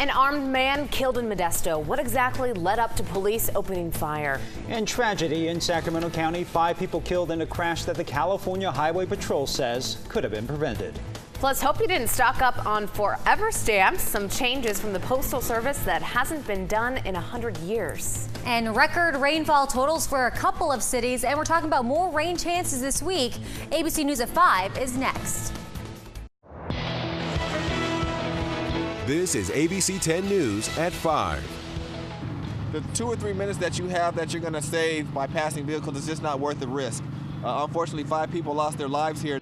An armed man killed in Modesto. What exactly led up to police opening fire? And tragedy in Sacramento County. 5 people killed in a crash that the California Highway Patrol says could have been prevented. Plus, hope you didn't stock up on forever stamps. Some changes from the Postal Service that hasn't been done in 100 years. And record rainfall totals for a couple of cities. And we're talking about more rain chances this week. ABC News at 5 is next. This is ABC 10 News at 5. The 2 or 3 minutes that you have that you're going to save by passing vehicles is just not worth the risk. Unfortunately, 5 people lost their lives here.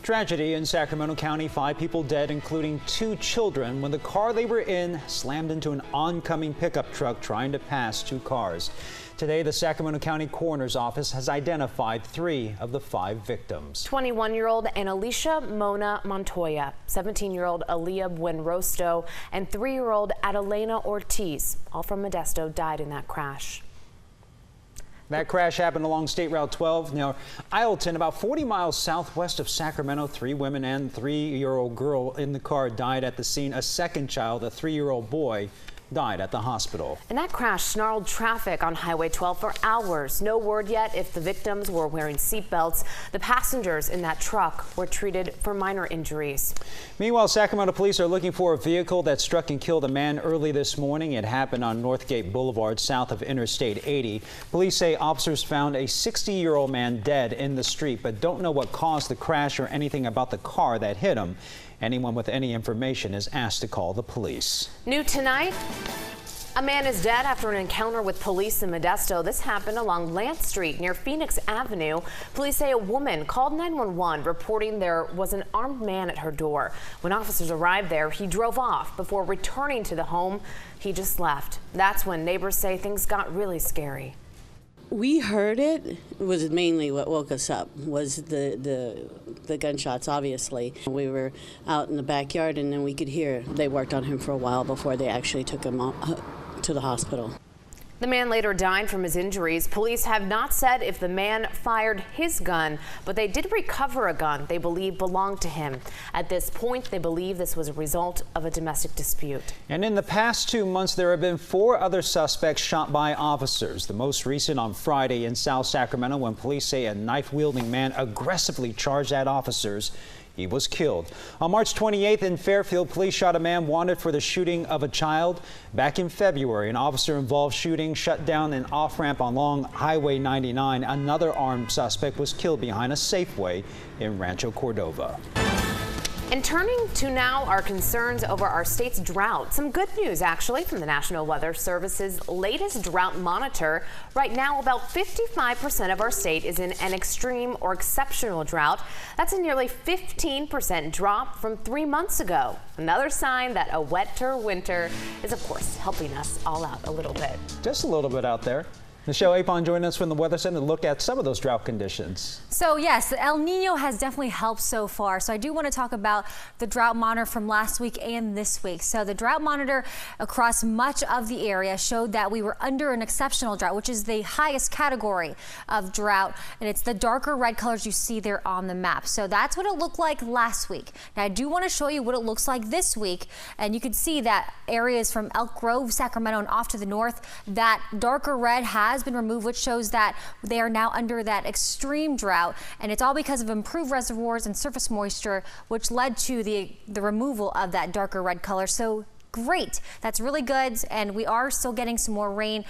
Tragedy in Sacramento County. 5 people dead, including 2 children, when the car they were in slammed into an oncoming pickup truck trying to pass 2 cars. Today, the Sacramento County Coroner's Office has identified 3 of the 5 victims. 21-year-old Annalicia Mona Montoya, 17-year-old Aaliyah Buenrosto, and 3-year-old Adelena Ortiz, all from Modesto, died in that crash. That crash happened along State Route 12 near Isleton, about 40 miles southwest of Sacramento. 3 women and 3-year-old girl in the car died at the scene. A second child, a 3-year-old boy, died at the hospital. And that crash snarled traffic on Highway 12 for hours. No word yet if the victims were wearing seatbelts. The passengers in that truck were treated for minor injuries. Meanwhile, Sacramento police are looking for a vehicle that struck and killed a man early this morning. It happened on Northgate Boulevard, south of Interstate 80. Police say officers found a 60-year-old man dead in the street, but don't know what caused the crash or anything about the car that hit him. Anyone with any information is asked to call the police. New tonight, a man is dead after an encounter with police in Modesto. This happened along Lance Street near Phoenix Avenue. Police say a woman called 911 reporting there was an armed man at her door. When officers arrived there, he drove off. Before returning to the home, he just left. That's when neighbors say things got really scary. We heard it. It was mainly what woke us up was the gunshots, obviously. We were out in the backyard and then we could hear they worked on him for a while before they actually took him to the hospital. The man later died from his injuries. Police have not said if the man fired his gun, but they did recover a gun they believe belonged to him. At this point, they believe this was a result of a domestic dispute. And in the past 2 months, there have been 4 other suspects shot by officers. The most recent on Friday in South Sacramento, when police say a knife-wielding man aggressively charged at officers. He was killed. On March 28th in Fairfield, police shot a man wanted for the shooting of a child. Back in February, an officer-involved shooting shut down an off-ramp along Highway 99. Another armed suspect was killed behind a Safeway in Rancho Cordova. And turning to now our concerns over our state's drought. Some good news, actually, from the National Weather Service's latest drought monitor. Right now, about 55% of our state is in an extreme or exceptional drought. That's a nearly 15% drop from 3 months ago. Another sign that a wetter winter is, of course, helping us all out a little bit. Just a little bit out there. Michelle Apon joined us from the Weather Center to look at some of those drought conditions. So yes, the El Nino has definitely helped so far. So I do want to talk about the drought monitor from last week and this week. So the drought monitor across much of the area showed that we were under an exceptional drought, which is the highest category of drought. And it's the darker red colors you see there on the map. So that's what it looked like last week. Now I do want to show you what it looks like this week. And you can see that areas from Elk Grove, Sacramento, and off to the north, that darker red has been removed, which shows that they are now under that extreme drought, and it's all because of improved reservoirs and surface moisture, which led to the removal of that darker red color. So great, that's really good, and we are still getting some more rain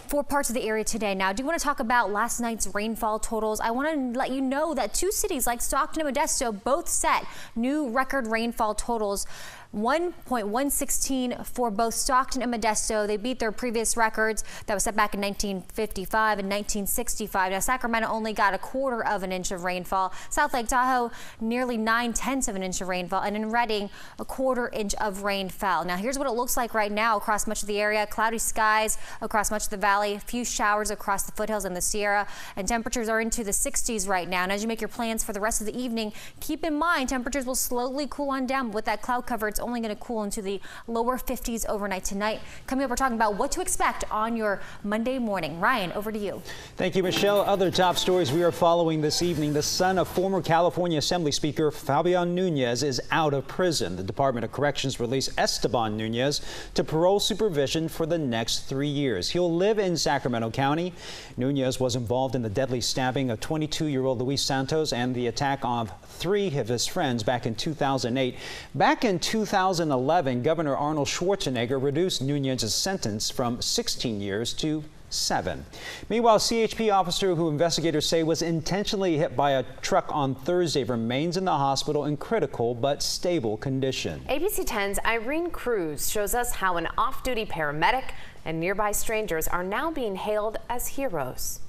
for parts of the area today. Now, I do want to talk about last night's rainfall totals. I want to let you know that 2 cities like Stockton and Modesto both set new record rainfall totals. 1.116 for both Stockton and Modesto. They beat their previous records that was set back in 1955 and 1965. Now, Sacramento only got 1/4 of an inch of rainfall. South Lake Tahoe, nearly 9/10 of an inch of rainfall. And in Redding, 1/4 inch of rain fell. Now, here's what it looks like right now across much of the area. Cloudy skies across much of the valley, a few showers across the foothills and the Sierra, and temperatures are into the 60s right now. And as you make your plans for the rest of the evening, keep in mind temperatures will slowly cool on down with that cloud cover. It's only going to cool into the lower 50s overnight tonight. Coming up, we're talking about what to expect on your Monday morning. Ryan, over to you. Thank you, Michelle. Other top stories we are following this evening. The son of former California Assembly Speaker Fabian Nunez is out of prison. The Department of Corrections released Esteban Nunez to parole supervision for the next 3 years. He'll live in Sacramento County. Nunez was involved in the deadly stabbing of 22-year-old Luis Santos and the attack on 3 of his friends back in 2008. Back in 2011, Governor Arnold Schwarzenegger reduced Nunez's sentence from 16 years to 7. Meanwhile, CHP officer who investigators say was intentionally hit by a truck on Thursday remains in the hospital in critical but stable condition. ABC 10's Irene Cruz shows us how an off-duty paramedic and nearby strangers are now being hailed as heroes.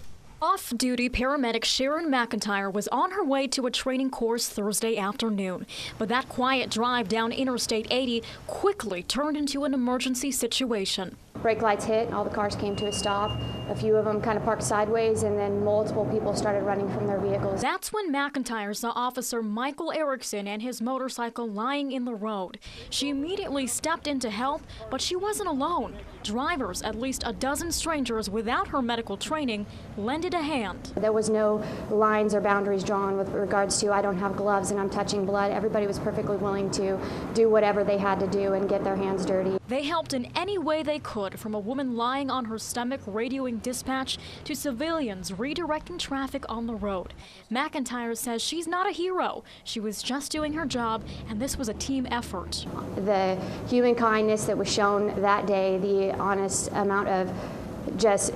Off-duty paramedic Sharon McIntyre was on her way to a training course Thursday afternoon, but that quiet drive down Interstate 80 quickly turned into an emergency situation. Brake lights hit, all the cars came to a stop. A few of them kind of parked sideways, and then multiple people started running from their vehicles. That's when McIntyre saw Officer Michael Erickson and his motorcycle lying in the road. She immediately stepped in to help, but she wasn't alone. Drivers, at least a dozen strangers without her medical training, lended a hand. There was no lines or boundaries drawn with regards to I don't have gloves and I'm touching blood. Everybody was perfectly willing to do whatever they had to do and get their hands dirty. They helped in any way they could, from a woman lying on her stomach radioing dispatch to civilians redirecting traffic on the road. McIntyre says she's not a hero. She was just doing her job, and this was a team effort. The human kindness that was shown that day, the honest amount of just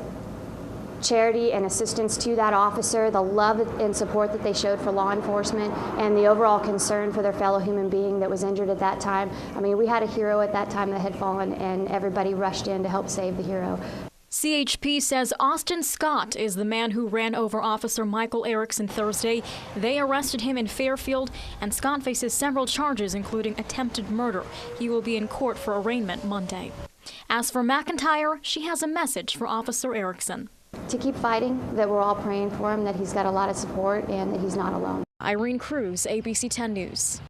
charity and assistance to that officer, the love and support that they showed for law enforcement, and the overall concern for their fellow human being that was injured at that time. I mean, we had a hero at that time that had fallen, and everybody rushed in to help save the hero. CHP says Austin Scott is the man who ran over Officer Michael Erickson Thursday. They arrested him in Fairfield, and Scott faces several charges, including attempted murder. He will be in court for arraignment Monday. As for McIntyre, she has a message for Officer Erickson. To keep fighting, that we're all praying for him, that he's got a lot of support, and that he's not alone. Irene Cruz, ABC 10 News.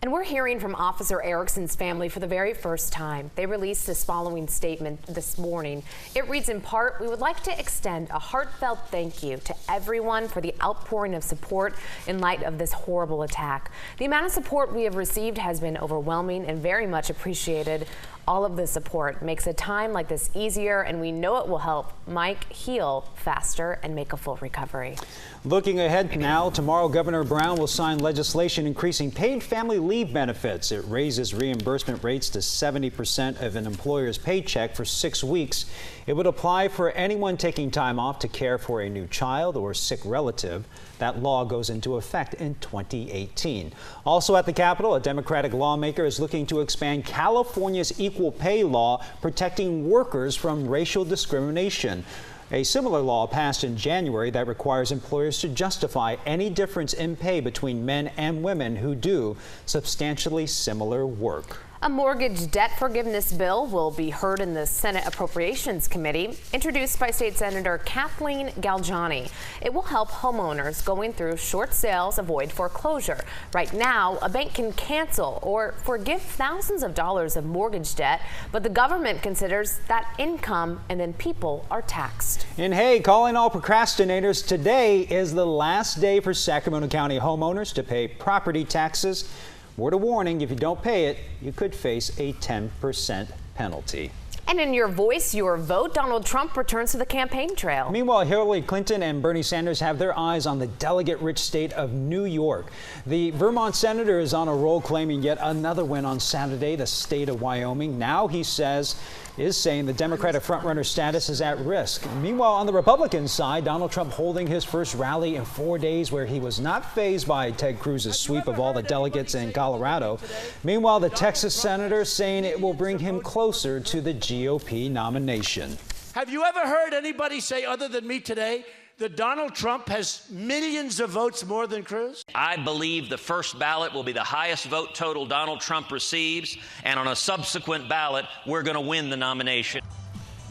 And we're hearing from Officer Erickson's family for the very first time. They released this following statement this morning. It reads in part, "We would like to extend a heartfelt thank you to everyone for the outpouring of support in light of this horrible attack. The amount of support we have received has been overwhelming and very much appreciated. All of the support makes a time like this easier, and we know it will help Mike heal faster and make a full recovery." Looking ahead now, tomorrow Governor Brown will sign legislation increasing paid family leave benefits. It raises reimbursement rates to 70% of an employer's paycheck for 6 weeks. It would apply for anyone taking time off to care for a new child or sick relative. That law goes into effect in 2018. Also at the Capitol, a Democratic lawmaker is looking to expand California's equal pay law, protecting workers from racial discrimination. A similar law passed in January that requires employers to justify any difference in pay between men and women who do substantially similar work. A mortgage debt forgiveness bill will be heard in the Senate Appropriations Committee, introduced by State Senator Kathleen Galgiani. It will help homeowners going through short sales avoid foreclosure. Right now, a bank can cancel or forgive thousands of dollars of mortgage debt, but the government considers that income, and then people are taxed. And hey, calling all procrastinators, today is the last day for Sacramento County homeowners to pay property taxes. Word of warning, if you don't pay it, you could face a 10% penalty. And in your voice, your vote, Donald Trump returns to the campaign trail. Meanwhile, Hillary Clinton and Bernie Sanders have their eyes on the delegate-rich state of New York. The Vermont senator is on a roll, claiming yet another win on Saturday. The state of Wyoming now, he says, is saying the Democratic frontrunner status is at risk. Meanwhile, on the Republican side, Donald Trump holding his first rally in 4 days, where he was not fazed by Ted Cruz's sweep of all the delegates in Colorado. Meanwhile, the Texas senator saying it will bring him closer to the GOP nomination. Have you ever heard anybody say, other than me today, that Donald Trump has millions of votes more than Cruz? I believe the first ballot will be the highest vote total Donald Trump receives, and on a subsequent ballot, we're going to win the nomination.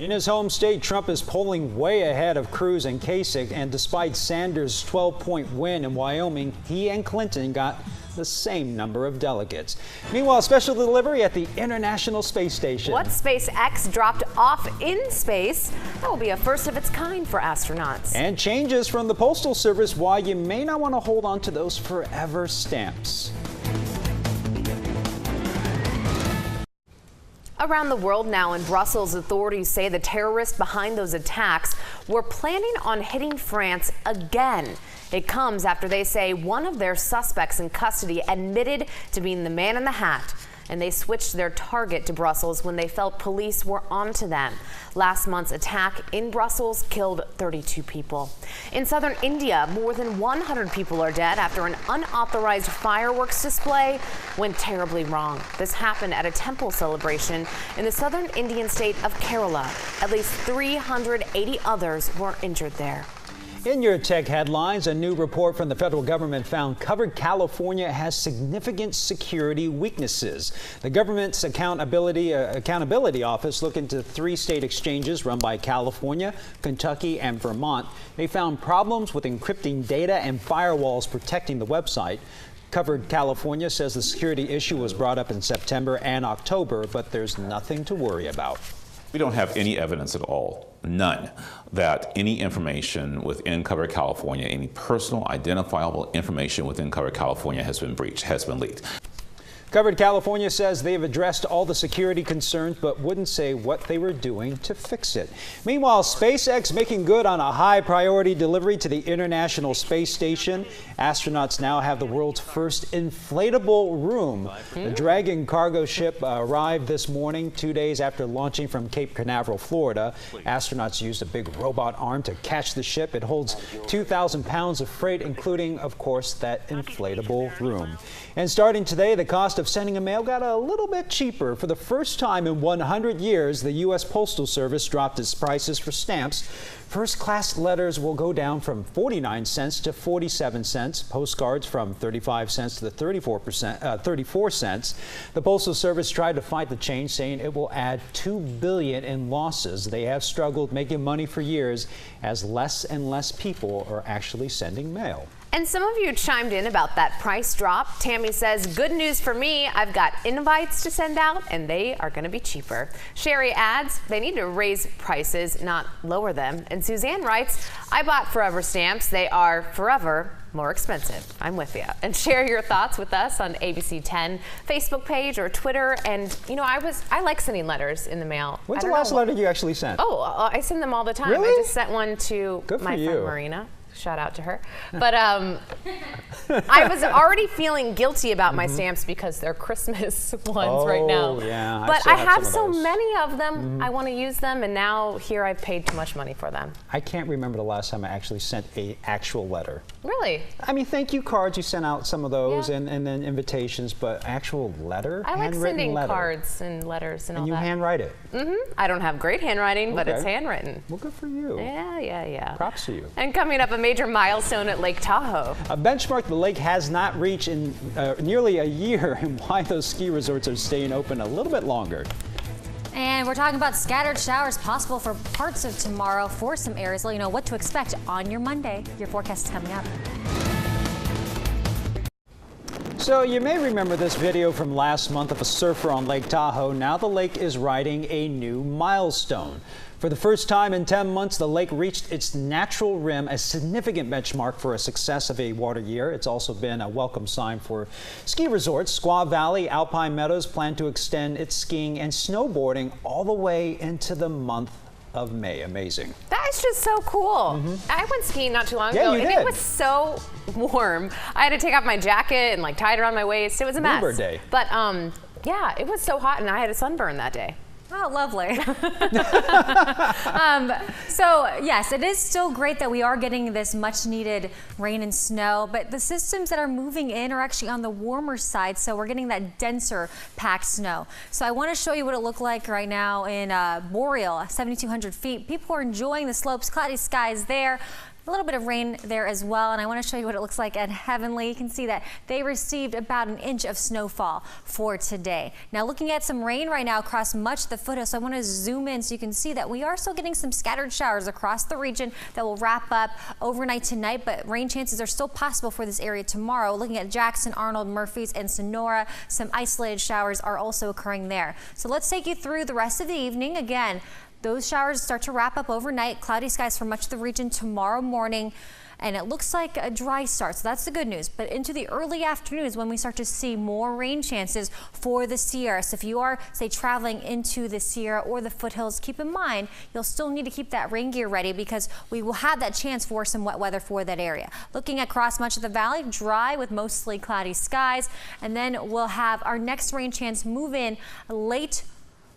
In his home state, Trump is polling way ahead of Cruz and Kasich, and despite Sanders' 12-point win in Wyoming, he and Clinton got the same number of delegates. Meanwhile, special delivery at the International Space Station. What SpaceX dropped off in space, that will be a first of its kind for astronauts. And changes from the Postal Service, why you may not want to hold on to those forever stamps. Around the world now, in Brussels, authorities say the terrorists behind those attacks were planning on hitting France again. It comes after they say one of their suspects in custody admitted to being the man in the hat, and they switched their target to Brussels when they felt police were onto them. Last month's attack in Brussels killed 32 people. In southern India, more than 100 people are dead after an unauthorized fireworks display went terribly wrong. This happened at a temple celebration in the southern Indian state of Kerala. At least 380 others were injured there. In your tech headlines, a new report from the federal government found covered California has significant security weaknesses. The government's accountability office looked into 3 state exchanges run by California, Kentucky, and Vermont. They found problems with encrypting data and firewalls protecting the website. Covered California says the security issue was brought up in September and October, but there's nothing to worry about. We don't have any evidence at all, none, that any information within Covered California, any personal identifiable information within Covered California has been breached, has been leaked. Covered California says they've addressed all the security concerns, but wouldn't say what they were doing to fix it. Meanwhile, SpaceX making good on a high priority delivery to the International Space Station. Astronauts now have the world's first inflatable room. The Dragon cargo ship arrived this morning, 2 days after launching from Cape Canaveral, Florida. Astronauts used a big robot arm to catch the ship. It holds 2,000 pounds of freight, including, of course, that inflatable room. And starting today, the cost of sending a mail got a little bit cheaper. For the first time in 100 years, the U.S. Postal Service dropped its prices for stamps. First-class letters will go down from 49 cents to 47 cents. Postcards from 35 cents to 34 cents. The Postal Service tried to fight the change, saying it will add $2 billion in losses. They have struggled making money for years as less and less people are actually sending mail. And some of you chimed in about that price drop. Tammy says, good news for me. I've got invites to send out and they are going to be cheaper. Sherry adds, they need to raise prices, not lower them. And Suzanne writes, I bought Forever stamps. They are forever more expensive. I'm with you. And share your thoughts with us on ABC 10 Facebook page or Twitter. And you know, I like sending letters in the mail. When's the last letter you actually sent? Oh, I send them all the time. Really? I just sent one to my friend Marina. Shout out to her. But I was already feeling guilty about my stamps because they're Christmas ones right now. Yeah, but I have so many of them. I want to use them, and now here I've paid too much money for them. I can't remember the last time I actually sent an actual letter. Really? I mean, thank you cards, you sent out some of those, and then invitations, but actual letter? I like sending cards and letters and all that. And you handwrite it? I don't have great handwriting, but it's handwritten. Well, good for you. Yeah. Props to you. And coming up, a major milestone at Lake Tahoe. A benchmark the lake has not reached in nearly a year, and why those ski resorts are staying open a little bit longer. And we're talking about scattered showers possible for parts of tomorrow for some areas. Let you know what to expect on your Monday. Your forecast is coming up. So you may remember this video from last month of a surfer on Lake Tahoe. Now the lake is writing a new milestone. For the first time in 10 months, the lake reached its natural rim, a significant benchmark for a success of a water year. It's also been a welcome sign for ski resorts. Squaw Valley Alpine Meadows plan to extend its skiing and snowboarding all the way into the month of May. Amazing. That is just so cool. I went skiing not too long ago, and it was so warm. I had to take off my jacket and like tie it around my waist. It was a mess. Bluebird day. But yeah, it was so hot, and I had a sunburn that day. Oh, lovely. So yes, it is still great that we are getting this much needed rain and snow, but the systems that are moving in are actually on the warmer side, so we're getting that denser packed snow. So I want to show you what it looked like right now in Boreal, 7,200 feet. People are enjoying the slopes, cloudy skies there. A little bit of rain there as well, and I want to show you what it looks like at Heavenly. You can see that they received about an inch of snowfall for today. Now looking at some rain right now across much of the foothills, so I want to zoom in so you can see that we are still getting some scattered showers across the region that will wrap up overnight tonight, but rain chances are still possible for this area tomorrow. Looking at Jackson, Arnold, Murphys, and Sonora, some isolated showers are also occurring there. So let's take you through the rest of the evening. Again, those showers start to wrap up overnight. Cloudy skies for much of the region tomorrow morning. And it looks like a dry start, so that's the good news. But into the early afternoon is when we start to see more rain chances for the Sierra. So if you are, say, traveling into the Sierra or the foothills, keep in mind you'll still need to keep that rain gear ready because we will have that chance for some wet weather for that area. Looking across much of the valley, dry with mostly cloudy skies. And then we'll have our next rain chance move in late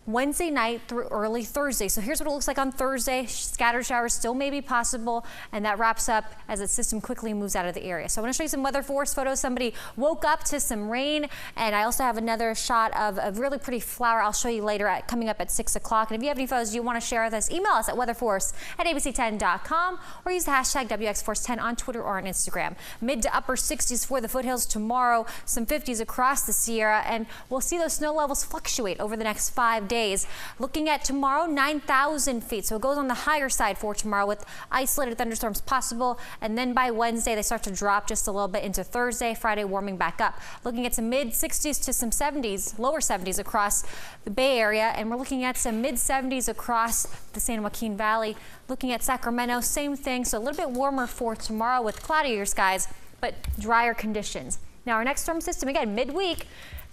Wednesday night through early Thursday. So here's what it looks like on Thursday. Scattered showers still may be possible, and that wraps up as the system quickly moves out of the area. So I want to show you some weather force photos. Somebody woke up to some rain, and I also have another shot of a really pretty flower I'll show you later coming up at 6 o'clock. And if you have any photos you want to share with us, email us at weatherforce@abc10.com or use the hashtag WXForce10 on Twitter or on Instagram. Mid to upper 60s for the foothills tomorrow, some 50s across the Sierra, and we'll see those snow levels fluctuate over the next 5 days. Looking at tomorrow, 9,000 feet. So it goes on the higher side for tomorrow with isolated thunderstorms possible. And then by Wednesday, they start to drop just a little bit into Thursday, Friday warming back up. Looking at some mid 60s to some 70s, lower 70s across the Bay Area. And we're looking at some mid 70s across the San Joaquin Valley. Looking at Sacramento, same thing. So a little bit warmer for tomorrow with cloudier skies, but drier conditions. Now our next storm system, again, midweek.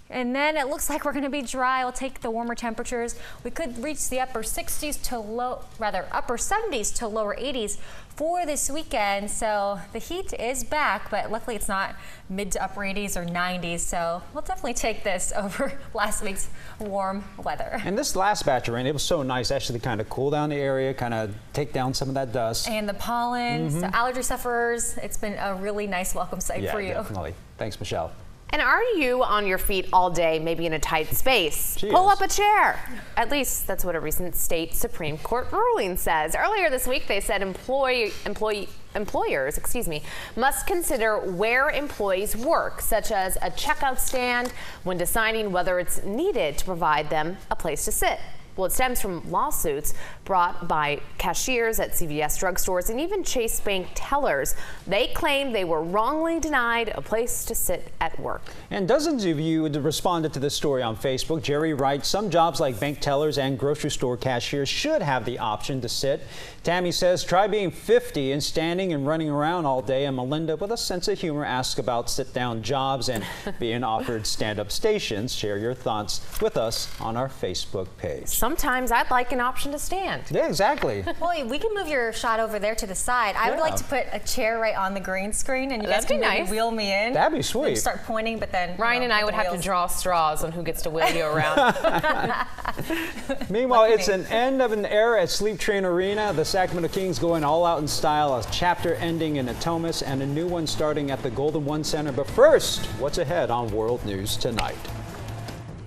And then it looks like we're going to be dry. We'll take the warmer temperatures. We could reach the upper 60s to upper 70s to lower 80s for this weekend. So the heat is back, but luckily it's not mid to upper 80s or 90s. So we'll definitely take this over last week's warm weather. And this last batch of rain, it was so nice actually to kind of cool down the area, kind of take down some of that dust. And the pollen, so allergy sufferers, it's been a really nice welcome sight for you. Yeah, definitely. Thanks, Michelle. And are you on your feet all day, maybe in a tight space? She Pull is. up a chair. At least that's what a recent state Supreme Court ruling says. Earlier this week, they said employers must consider where employees work, such as a checkout stand, when deciding whether it's needed to provide them a place to sit. Well, it stems from lawsuits brought by cashiers at CVS drugstores and even Chase Bank tellers. They claim they were wrongly denied a place to sit at work. And dozens of you responded to this story on Facebook. Jerry writes, some jobs like bank tellers and grocery store cashiers should have the option to sit. Tammy says, try being 50 and standing and running around all day. And Melinda, with a sense of humor, asks about sit-down jobs and being offered stand-up stations. Share your thoughts with us on our Facebook page. Sometimes I'd like an option to stand. Yeah, exactly. Well, we can move your shot over there to the side. I would like to put a chair right on the green screen, and you guys can maybe wheel me in. That'd be sweet. And start pointing, but then Ryan and I would have to draw straws on who gets to wheel you around. Meanwhile, it's an end of an era at Sleep Train Arena. The Sacramento Kings going all out in style. A chapter ending in Natomas and a new one starting at the Golden One Center. But first, what's ahead on World News Tonight?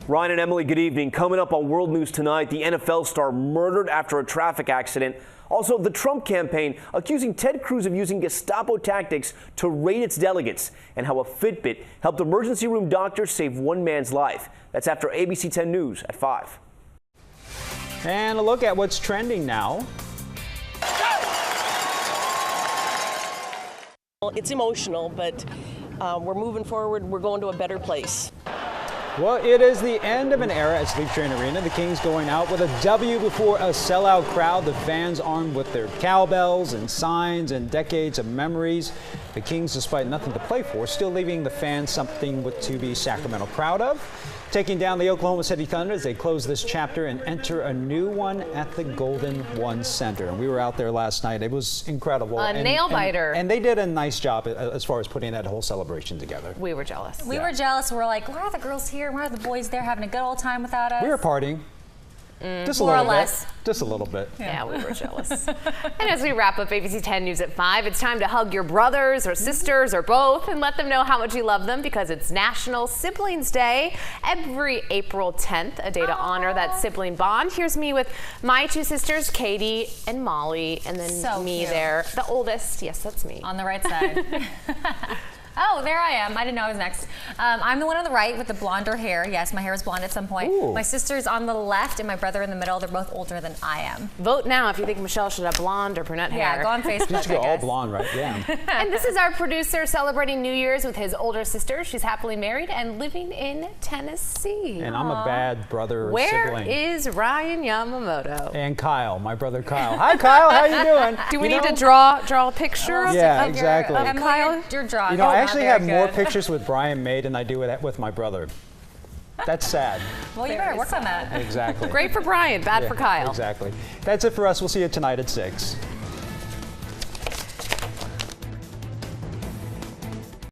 Ryan and Emily, good evening. Coming up on World News Tonight, the NFL star murdered after a traffic accident. Also, the Trump campaign accusing Ted Cruz of using Gestapo tactics to raid its delegates, and how a Fitbit helped emergency room doctors save one man's life. That's after ABC 10 News at 5. And a look at what's trending now. Well, it's emotional, but we're moving forward. We're going to a better place. Well, it is the end of an era at Sleep Train Arena. The Kings going out with a W before a sellout crowd. The fans armed with their cowbells and signs and decades of memories. The Kings, despite nothing to play for, still leaving the fans something to be Sacramento proud of. Taking down the Oklahoma City Thunder as they close this chapter and enter a new one at the Golden One Center. And we were out there last night. It was incredible. A nail biter. And they did a nice job as far as putting that whole celebration together. We were jealous. We were jealous. We're like, why are the girls here? Why are the boys there having a good old time without us? We were partying. Just a more or little less. bit. Just a little bit. Yeah, we were jealous. And as we wrap up ABC 10 News at 5, it's time to hug your brothers or sisters or both and let them know how much you love them, because it's National Siblings Day every April 10th, a day to honor that sibling bond. Here's me with my two sisters, Katie and Molly, and then So me cute. there, the oldest. Yes, that's me. On the right side. Oh, there I am. I didn't know I was next. I'm the one on the right with the blonder hair. Yes, my hair was blonde at some point. Ooh. My sister's on the left and my brother in the middle. They're both older than I am. Vote now if you think Michelle should have blonde or brunette hair. Yeah, go on Facebook. You should go I all guess. blonde, right? Yeah. And this is our producer celebrating New Year's with his older sister. She's happily married and living in Tennessee. And I'm a bad brother or Where sibling. is Ryan Yamamoto? And Kyle, my brother Kyle. Hi, Kyle. How you doing? Do we You need know- to draw a picture of Yeah, of exactly. Of Kyle? You're drawing. You know, I Not actually very have more good. pictures with Brian May than I do with my brother. That's sad. Well, you better work on that. Exactly. Great for Brian, bad Yeah, for Kyle. Exactly. That's it for us. We'll see you tonight at 6.